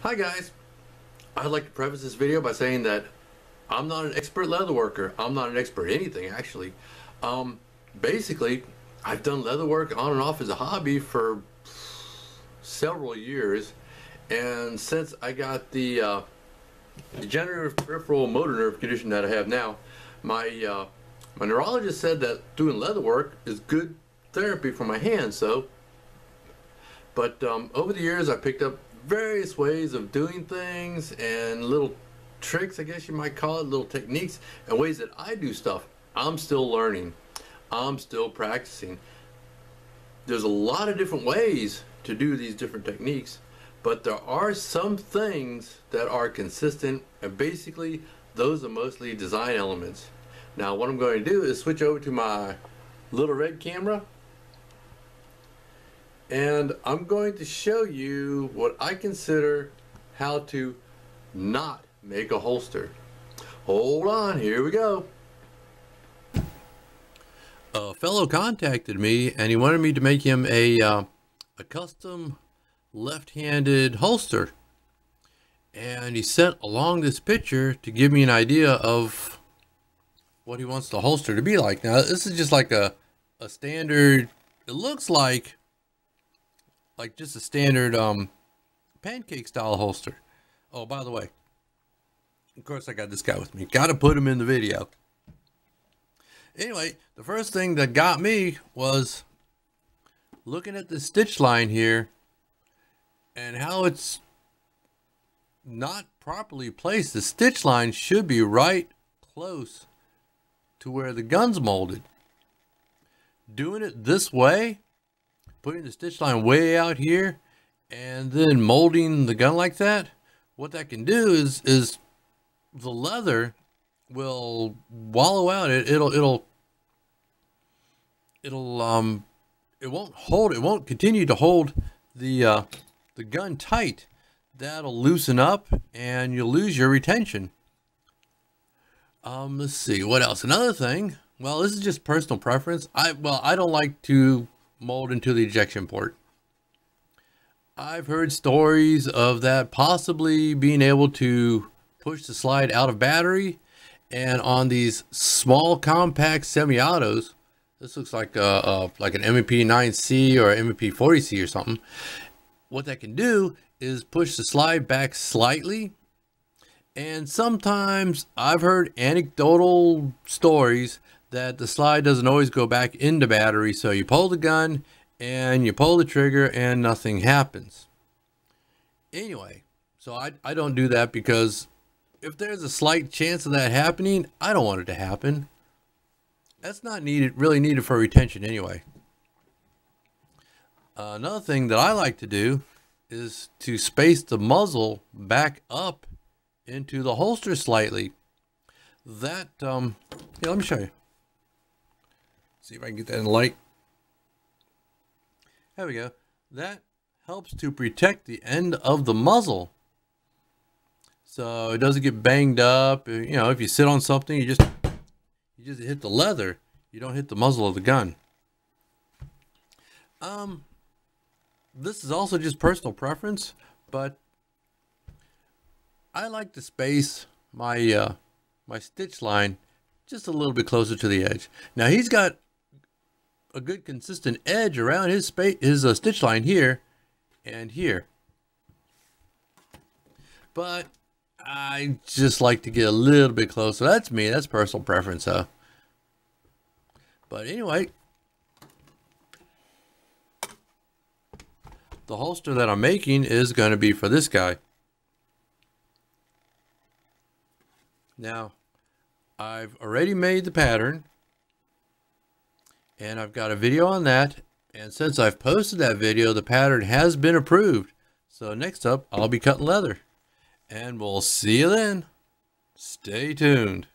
Hi guys, I'd like to preface this video by saying that I'm not an expert leather worker. I'm not an expert anything actually. Um, Basically, I've done leather work on and off as a hobby for several years, and since I got the degenerative peripheral motor nerve condition that I have now, my neurologist said that doing leather work is good therapy for my hands. But over the years, I picked up various ways of doing things and little tricks, I guess you might call it, little techniques and ways that I do stuff. I'm still learning. I'm still practicing. There's a lot of different ways to do these different techniques, but there are some things that are consistent, and basically those are mostly design elements. Now what I'm going to do is switch over to my little red camera, and I'm going to show you what I consider how to not make a holster. Hold on, here we go. A fellow contacted me and he wanted me to make him a custom left-handed holster. And he sent along this picture to give me an idea of what he wants the holster to be like. Now, this is just like a standard, it looks like just a standard pancake style holster. Oh, by the way, of course I got this guy with me. Got to put him in the video. Anyway, the first thing that got me was looking at the stitch line here and how it's not properly placed. The stitch line should be right close to where the gun's molded. Doing it this way, putting the stitch line way out here and then molding the gun like that, what that can do is the leather will wallow out. It won't continue to hold the gun tight. That'll loosen up and you'll lose your retention. Let's see what else. Another thing, well, this is just personal preference. I don't like to mold into the ejection port. I've heard stories of that possibly being able to push the slide out of battery, and on these small compact semi-autos, this looks like an M&P 9C or M&P 40C or something. What that can do is push the slide back slightly, and sometimes I've heard anecdotal stories that the slide doesn't always go back into battery, so you pull the gun and you pull the trigger and nothing happens. Anyway, so I don't do that, because if there's a slight chance of that happening, I don't want it to happen. That's not really needed for retention anyway. Another thing that I like to do is to space the muzzle back up into the holster slightly. That, here, let me show you. See if I can get that in light. There we go. That helps to protect the end of the muzzle, so it doesn't get banged up. You know, if you sit on something, you just hit the leather. You don't hit the muzzle of the gun. This is also just personal preference, but I like to space my my stitch line just a little bit closer to the edge. Now he's got a good consistent edge around his stitch line here and here, but I just like to get a little bit closer. That's me. That's personal preference, huh? But anyway, the holster that I'm making is going to be for this guy. Now, I've already made the pattern, and I've got a video on that. And since I've posted that video, the pattern has been approved. So next up, I'll be cutting leather. And we'll see you then. Stay tuned.